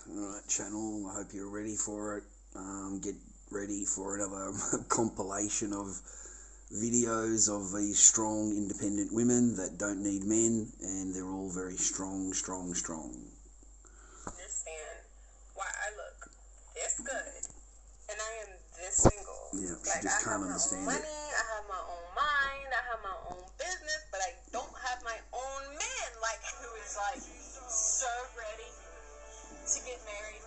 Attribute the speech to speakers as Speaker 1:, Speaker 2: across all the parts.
Speaker 1: Alright, channel, I hope you're ready for it. Get ready for another compilation of videos of these strong, independent women that don't need men, and they're all very strong.
Speaker 2: Understand why I look this good and I am this single.
Speaker 1: Yeah, she just can't understand
Speaker 2: I have my own
Speaker 1: it.
Speaker 2: money, I have my own mind, I have my own business, but I don't have my own man, like, who is like so ready to get married.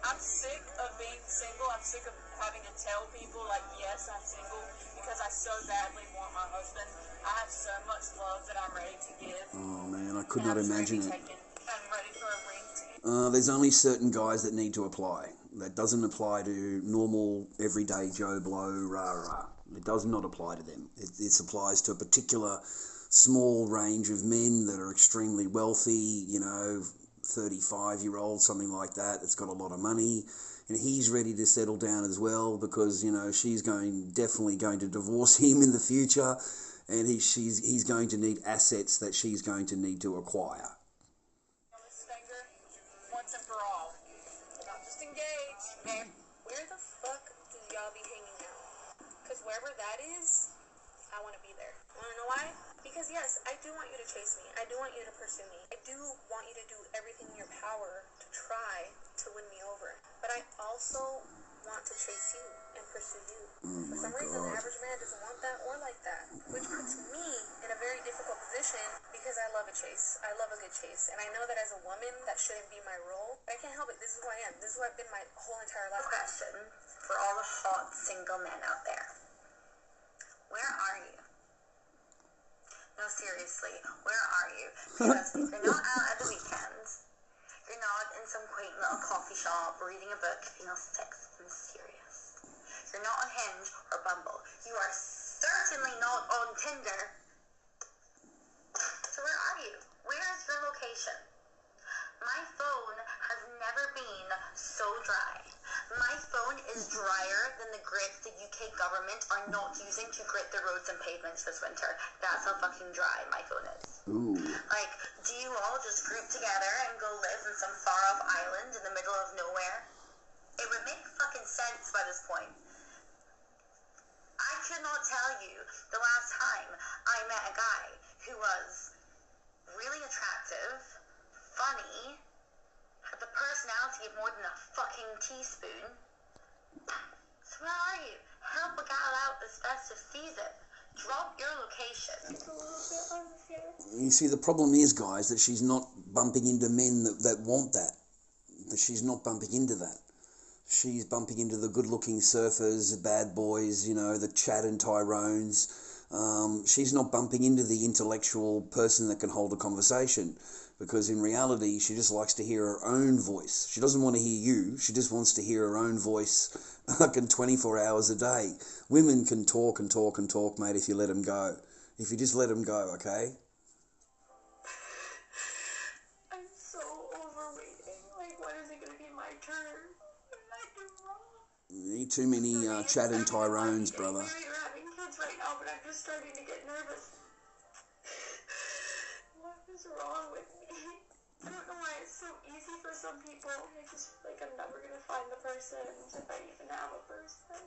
Speaker 2: I'm sick of being single. I'm sick of having to tell people, like, yes, I'm single, because I so badly want my husband. I have so much love that I'm ready to give.
Speaker 1: Oh man, I could not imagine it.
Speaker 2: I'm ready for a ring.
Speaker 1: There's only certain guys that need to apply. That doesn't apply to normal, everyday Joe Blow, rah-rah. It does not apply to them. It applies to a particular small range of men that are extremely wealthy, 35-year-old, something like that, that's got a lot of money, and he's ready to settle down as well because, she's definitely going to divorce him in the future, and he's going to need assets that she's going to need to acquire.
Speaker 2: Once and for all. Not just engaged. Man, where the fuck do y'all be hanging out? Because wherever that is, I want to be there. Want to know why? Because yes, I do want you to chase me. I do want you to pursue me. I do want you to do everything in your power to try to win me over. But I also want to chase you and pursue you. For some reason, the average man doesn't want that or like that, which puts me in a very difficult position because I love a chase. I love a good chase. And I know that as a woman, that shouldn't be my role. But I can't help it. This is who I am. This is who I've been my whole entire life.
Speaker 3: Question for all the hot single men out there. Where are you? No, seriously, where are you? Because if you're not out at the weekends, you're not in some quaint little coffee shop reading a book, feeling sexy and mysterious. You're not on Hinge or Bumble. You are certainly not on Tinder. So where are you? Where is your location? My phone has never been so dry. My phone is drier than the grit the UK government are not using to grit the roads and pavements this winter. That's how fucking dry my phone is.
Speaker 1: Ooh.
Speaker 3: Like, do you all just group together and go live in some far-off island in the middle of nowhere? It would make fucking sense by this point. I could not tell you the last time I met a guy who was really attractive, funny, had the personality of more than a fucking teaspoon. So where are you? Help a gal out this festive season. Drop your location.
Speaker 1: You see, the problem is, guys, that she's not bumping into men that want that. That she's not bumping into that. She's bumping into the good-looking surfers, the bad boys, the Chad and Tyrones. She's not bumping into the intellectual person that can hold a conversation, because in reality, she just likes to hear her own voice. She doesn't want to hear you. She just wants to hear her own voice like 24 hours a day. Women can talk and talk and talk, mate, if you let them go. If you just let them go, okay?
Speaker 2: I'm so over waiting. Like, when is it going to be my turn? What did I do wrong?
Speaker 1: You need too many Chad and Tyrones, brother.
Speaker 2: Maybe you're having kids right now, but I'm just starting to get nervous. What is wrong with me? I don't know why it's so easy for some people. I just feel like I'm never going to find the person, if I even have a person.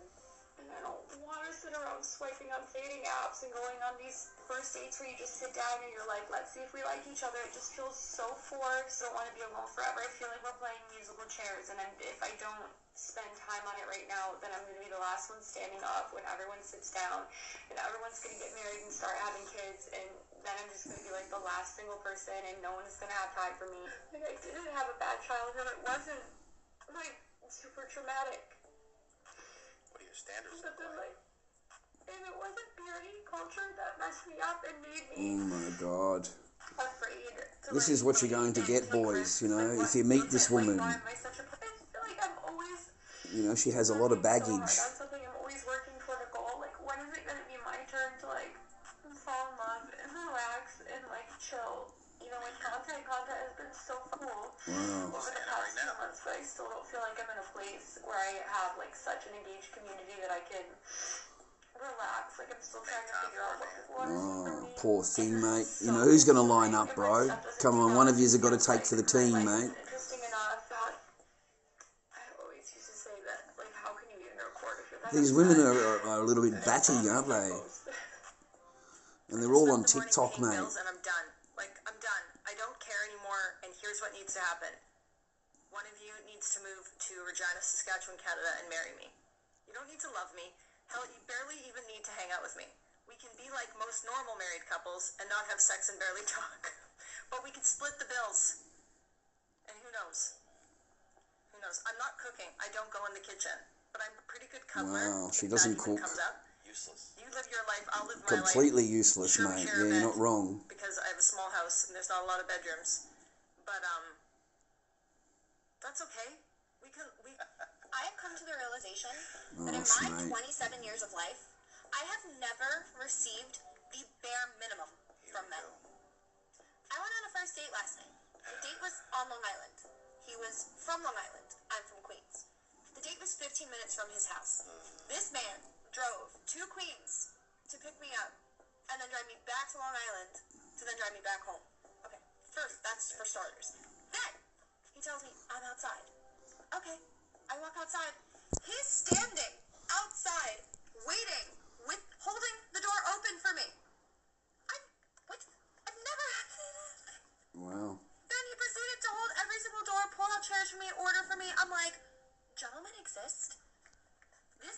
Speaker 2: And I don't want to sit around swiping on dating apps and going on these first dates where you just sit down and you're like, let's see if we like each other. It just feels so forced. I don't want to be alone forever. I feel like we're playing musical chairs, and if I don't spend time on it right now, then I'm going to be the last one standing up when everyone sits down, and everyone's going to get married and start having kids, and then I'm just going to be like the last single person, and no one is going to have time for me. Like, I didn't have a bad childhood. It wasn't, like, super traumatic.
Speaker 4: What are your standards?
Speaker 2: But then, like, if it wasn't purity culture that messed me up and made me
Speaker 1: Oh my God.
Speaker 2: afraid to,
Speaker 1: This is what you're going to get, boys, if you meet this woman.
Speaker 2: Why am I such a... I feel like I'm always...
Speaker 1: She has a lot of baggage.
Speaker 2: So hard on something. I'm always working toward a goal. Like, when is it going to be my turn to, like, fall in love and relax and, like, chill? Like, content has been so cool over the past few months, but I still don't feel like I'm in a place where I have, like, such an engaged community that I can relax. Like, I'm still trying to figure out what is for me.
Speaker 1: Poor thing, mate. Who's going to line up, bro? Come on, one of you's got to take for the team, mate.
Speaker 2: Interesting enough
Speaker 1: These women are a little bit batty, aren't they? And they're all on TikTok, mate.
Speaker 5: And I'm done. Like, I'm done. I don't care anymore, and here's what needs to happen. One of you needs to move to Regina, Saskatchewan, Canada, and marry me. You don't need to love me. Hell, you barely even need to hang out with me. We can be like most normal married couples and not have sex and barely talk. But we can split the bills. And who knows? Who knows? I'm not cooking. I don't go in the kitchen. But I'm a pretty good cuddler.
Speaker 1: Wow, she doesn't cook.
Speaker 5: Comes up.
Speaker 4: Useless.
Speaker 5: You live your life, I'll live my life.
Speaker 1: Completely useless,
Speaker 5: Sure,
Speaker 1: mate.
Speaker 5: share a
Speaker 1: Yeah, you're
Speaker 5: bed,
Speaker 1: not wrong.
Speaker 5: Because I have a small house and there's not a lot of bedrooms. But, that's okay.
Speaker 3: I have come to the realization that in
Speaker 1: Oh,
Speaker 3: my 27 years of life, I have never received the bare minimum from men. I went on a first date last night. The date was on Long Island. He was from Long Island. I'm from Queens. The date was 15 minutes from his house. This man drove to Queens to pick me up and then drive me back to Long Island to then drive me back home. Okay, first, that's for starters. Then, he tells me, I'm outside. Okay, I walk outside. He's standing outside, waiting, holding the door open for me. I've never had anything.
Speaker 1: Wow.
Speaker 3: Then he proceeded to hold every single door, pull out chairs for me, order for me. I'm like, gentlemen exist? This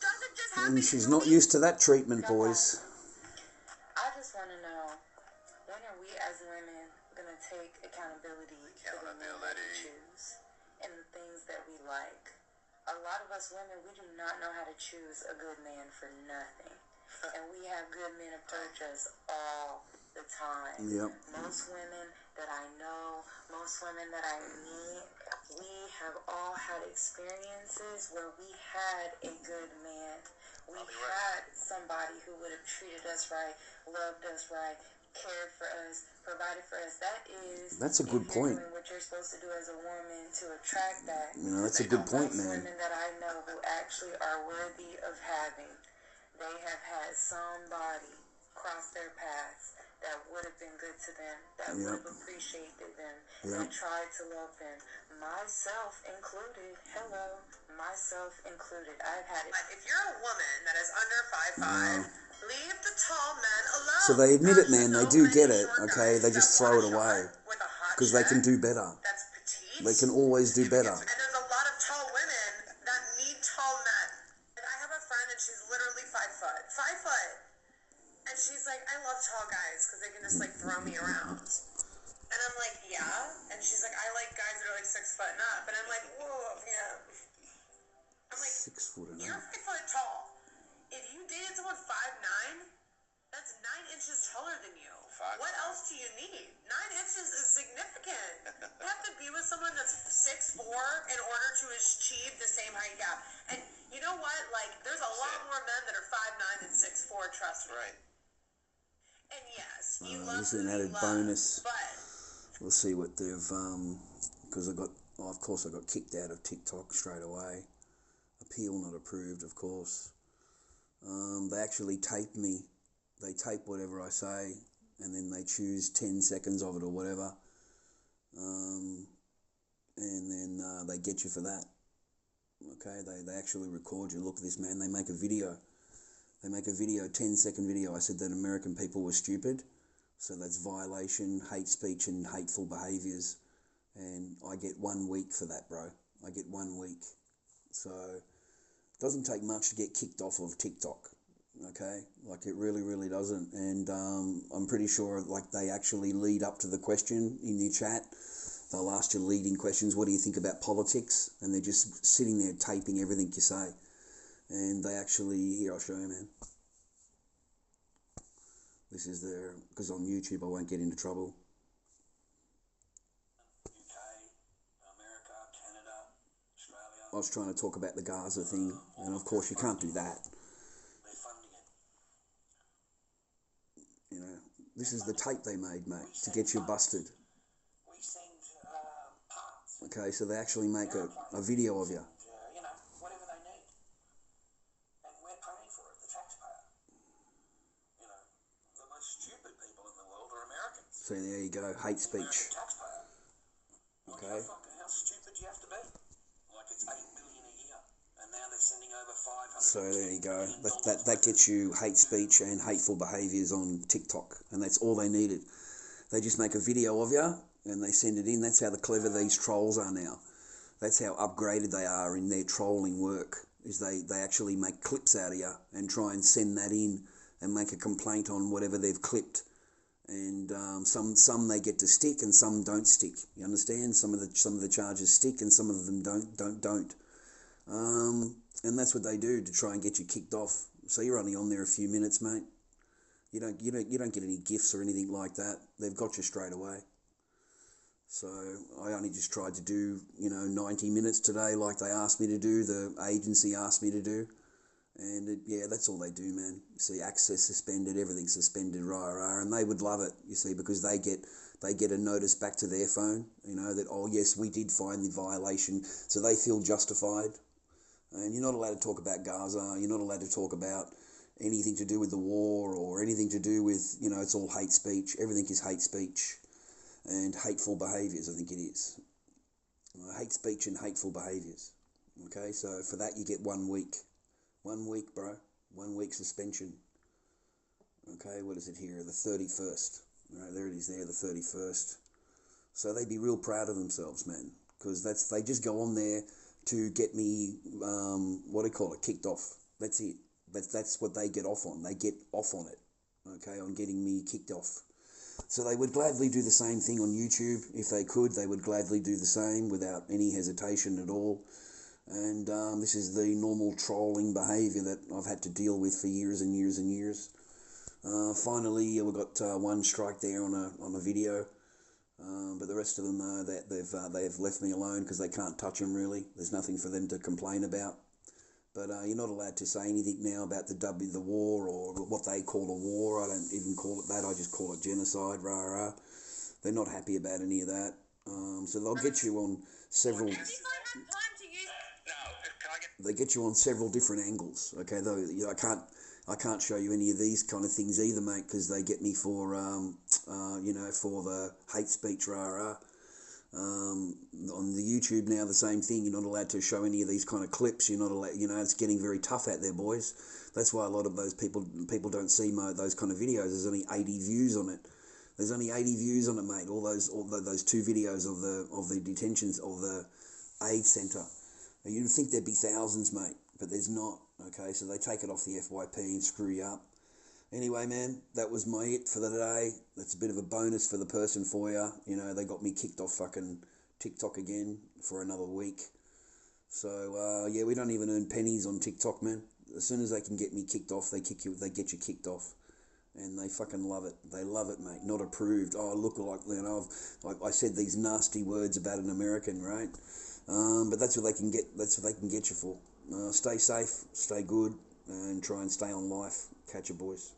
Speaker 3: doesn't just happen.
Speaker 1: And she's not used to that treatment, boys.
Speaker 6: I just want to know, when are we as women going to take accountability for the men that we choose and the things that we like? A lot of us women, we do not know how to choose a good man for nothing. And we have good men approach us all the time.
Speaker 1: Yep.
Speaker 6: Most women that I know, most women that I meet, we have all had experiences where we had a good man. We had somebody who would have treated us right, loved us right, cared for us, provided for us.
Speaker 1: That's a good point.
Speaker 6: What you're supposed to do as a woman to attract that.
Speaker 1: You know, that's a good point, man.
Speaker 6: Women that I know who actually are worthy of having, they have had somebody cross their paths that would have been good to them, that would have appreciated them, that tried to love them, myself included. Hello, myself included. I've had it.
Speaker 5: If you're a woman that is under 5'5", leave the tall men alone.
Speaker 1: So they admit it, man. They do get it, okay? They just throw it away because they can do better.
Speaker 5: That's petite.
Speaker 1: They can always do better.
Speaker 5: And there's a lot of tall women that need tall men. And I have a friend and she's literally 5 foot. 5 foot. And she's like, I love tall guys because they can just like throw me around. And I'm like, yeah. And she's like, I like guys that are like 6 foot and up. And I'm like, whoa, yeah. I'm like,
Speaker 1: 6 foot and
Speaker 5: you're
Speaker 1: up.
Speaker 5: 5 foot tall. If you dated someone 5'9", that's 9 inches taller than you. What else do you need? 9 inches is significant. You have to be with someone that's 6'4" in order to achieve the same height gap. And you know what? Like, there's a lot more men that are 5'9" than 6'4", trust me.
Speaker 4: Right.
Speaker 5: And yes, you love
Speaker 1: This is an
Speaker 5: who you
Speaker 1: added
Speaker 5: love,
Speaker 1: bonus.
Speaker 5: but
Speaker 1: We'll see what they've, because of course I got kicked out of TikTok straight away. Appeal not approved, of course. They actually tape me. They tape whatever I say, and then they choose 10 seconds of it or whatever. And then they get you for that. Okay, they actually record you. Look at this, man. They make a video. They make a video, 10-second video. I said that American people were stupid. So that's violation, hate speech, and hateful behaviours. And I get 1 week for that, bro. I get 1 week. So it doesn't take much to get kicked off of TikTok. Okay? Like, it really, really doesn't. And I'm pretty sure, like, they actually lead up to the question in your chat. They'll ask you leading questions. What do you think about politics? And they're just sitting there taping everything you say. And they actually, here, I'll show you, man. This is their, because on YouTube I won't get into trouble. UK, America, Canada, Australia. I was trying to talk about the Gaza thing, and of course you can't do that. They're funding it. You know, this is the tape they made, mate, to get you busted. We send parts. Okay, so they actually make a video of you. You know, whatever they need. And we're paying for it, the taxpayer. You know, the most stupid people in the world are Americans. So there you go, hate speech. Okay. How stupid you have to be? Like, it's $8 billion a year, and now they're sending over $5 So there you go. That gets you hate speech and hateful behaviours on TikTok, and that's all they needed. They just make a video of you and they send it in. That's how clever these trolls are now. That's how upgraded they are in their trolling work. Is they actually make clips out of you and try and send that in and make a complaint on whatever they've clipped. And some they get to stick and some don't stick. You understand? Some of the charges stick and some of them don't. And that's what they do to try and get you kicked off. So you're only on there a few minutes, mate. You don't get any gifts or anything like that. They've got you straight away. So I only just tried to do 90 minutes today, like they asked me to do. The agency asked me to do, and that's all they do, man. You see, access suspended, everything suspended, rah, and they would love it. You see, because they get a notice back to their phone, that, oh yes, we did find the violation, so they feel justified. And you're not allowed to talk about Gaza. You're not allowed to talk about anything to do with the war or anything to do with, it's all hate speech. Everything is hate speech and hateful behaviours, I think it is. Hate speech and hateful behaviours. Okay, so for that you get 1 week. 1 week, bro. 1 week suspension. Okay, what is it here? The 31st. Right, there it is there, the 31st. So they'd be real proud of themselves, man. Because they just go on there to get me, kicked off. That's it. That's what they get off on. They get off on it, okay, on getting me kicked off. So they would gladly do the same thing on YouTube. If they could, they would gladly do the same without any hesitation at all. And this is the normal trolling behaviour that I've had to deal with for years and years and years. Finally, we got one strike there on a video. But the rest of them, they've left me alone because they can't touch them really. There's nothing for them to complain about. But you're not allowed to say anything now about the war or what they call a war. I don't even call it that. I just call it genocide. Rah. They're not happy about any of that. So they'll get you on several. They get you on several different angles. Okay, though I can't show you any of these kind of things either, mate, because they get me for for the hate speech. Rah. On the YouTube now, the same thing. You're not allowed to show any of these kind of clips. You're not allowed. It's getting very tough out there, boys. That's why a lot of those people don't see those kind of videos. There's only 80 views on it. There's only 80 views on it, mate. All those two videos of the detentions of the aid centre. You'd think there'd be thousands, mate, but there's not. Okay, so they take it off the FYP and screw you up. Anyway, man, that was my it for the day. That's a bit of a bonus for the person for you. They got me kicked off fucking TikTok again for another week. So, we don't even earn pennies on TikTok, man. As soon as they can get me kicked off, they get you kicked off. And they fucking love it. They love it, mate. Not approved. Oh, look, I said these nasty words about an American, right? But that's what they can get. That's what they can get you for. Stay safe, stay good, and try and stay on life. Catch you, boys.